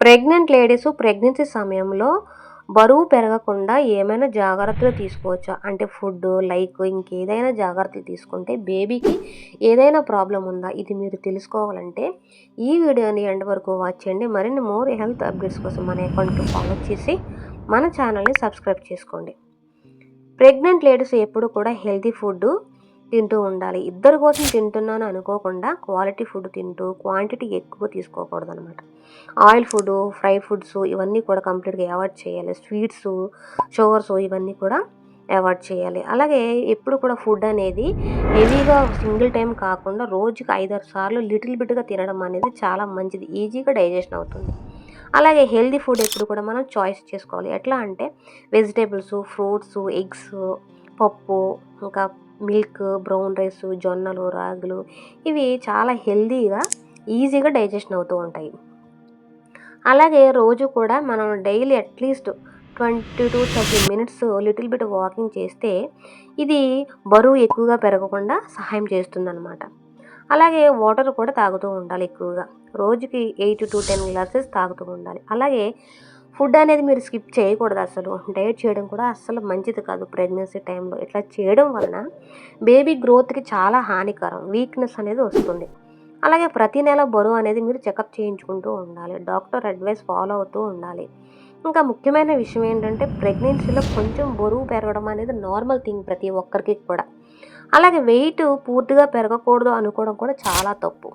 Pregnant ladies pregnancy సమయంలో బరువు పెరగకుండా ఏమైనా జాగ్రత్తలు తీసుకోవచ్చా? అంటే ఫుడ్డు లైక్ ఇంకేదైనా జాగ్రత్తలు తీసుకుంటే బేబీకి ఏదైనా ప్రాబ్లమ్ ఉందా? ఇది మీరు తెలుసుకోవాలంటే ఈ వీడియోని ఎండ్ వరకు వాచ్ చేయండి. మరిన్ని మోర్ హెల్త్ అప్డేట్స్ కోసం మన అకౌంట్ని ఫాలో చేసి మన ఛానల్ని సబ్స్క్రైబ్ చేసుకోండి. ప్రెగ్నెంట్ లేడీస్ ఎప్పుడు కూడా హెల్తీ ఫుడ్ తింటూ ఉండాలి. ఇద్దరి కోసం తింటున్నాను అనుకోకుండా క్వాలిటీ ఫుడ్ తింటూ క్వాంటిటీ ఎక్కువ తీసుకోకూడదు అనమాట. ఆయిల్ ఫుడ్, ఫ్రై ఫుడ్స్ ఇవన్నీ కూడా కంప్లీట్గా అవాయిడ్ చేయాలి. స్వీట్స్, షుగర్స్ ఇవన్నీ కూడా అవాయిడ్ చేయాలి. అలాగే ఎప్పుడు కూడా ఫుడ్ అనేది హెవీగా సింగిల్ టైం కాకుండా రోజుకి 5-6 సార్లు లిటిల్ బిట్గా తినడం అనేది చాలా మంచిది. ఈజీగా డైజెషన్ అవుతుంది. అలాగే హెల్తీ ఫుడ్ ఎప్పుడు కూడా మనం చాయిస్ చేసుకోవాలి. ఎట్లా అంటే వెజిటేబుల్స్, ఫ్రూట్స్, ఎగ్స్, పప్పు, ఇంకా మిల్క్, బ్రౌన్ రైస్, జొన్నలు, రాగులు ఇవి చాలా హెల్తీగా ఈజీగా డైజెషన్ అవుతూ ఉంటాయి. అలాగే రోజు కూడా మనం daily at least 20-30 minutes little bit walking చేస్తే ఇది బరువు ఎక్కువగా పెరగకుండా సహాయం చేస్తుందన్నమాట. అలాగే వాటర్ కూడా తాగుతూ ఉండాలి ఎక్కువగా. రోజుకి 8-10 గ్లాసెస్ తాగుతూ ఉండాలి. అలాగే ఫుడ్ అనేది మీరు స్కిప్ చేయకూడదు అసలు. డైట్ చేయడం కూడా అస్సలు మంచిది కాదు ప్రెగ్నెన్సీ టైంలో. ఇట్లా చేయడం వలన బేబీ గ్రోత్కి చాలా హానికరం, వీక్నెస్ అనేది వస్తుంది. అలాగే ప్రతి నెల బరువు అనేది మీరు చెకప్ చేయించుకుంటూ ఉండాలి. డాక్టర్ అడ్వైస్ ఫాలో అవుతూ ఉండాలి. ఇంకా ముఖ్యమైన విషయం ఏంటంటే ప్రెగ్నెన్సీలో కొంచెం బరువు పెరగడం అనేది నార్మల్ థింగ్ ప్రతి ఒక్కరికి కూడా. అలాగే వెయిట్ పూర్తిగా పెరగకూడదు అనుకోవడం కూడా చాలా తప్పు.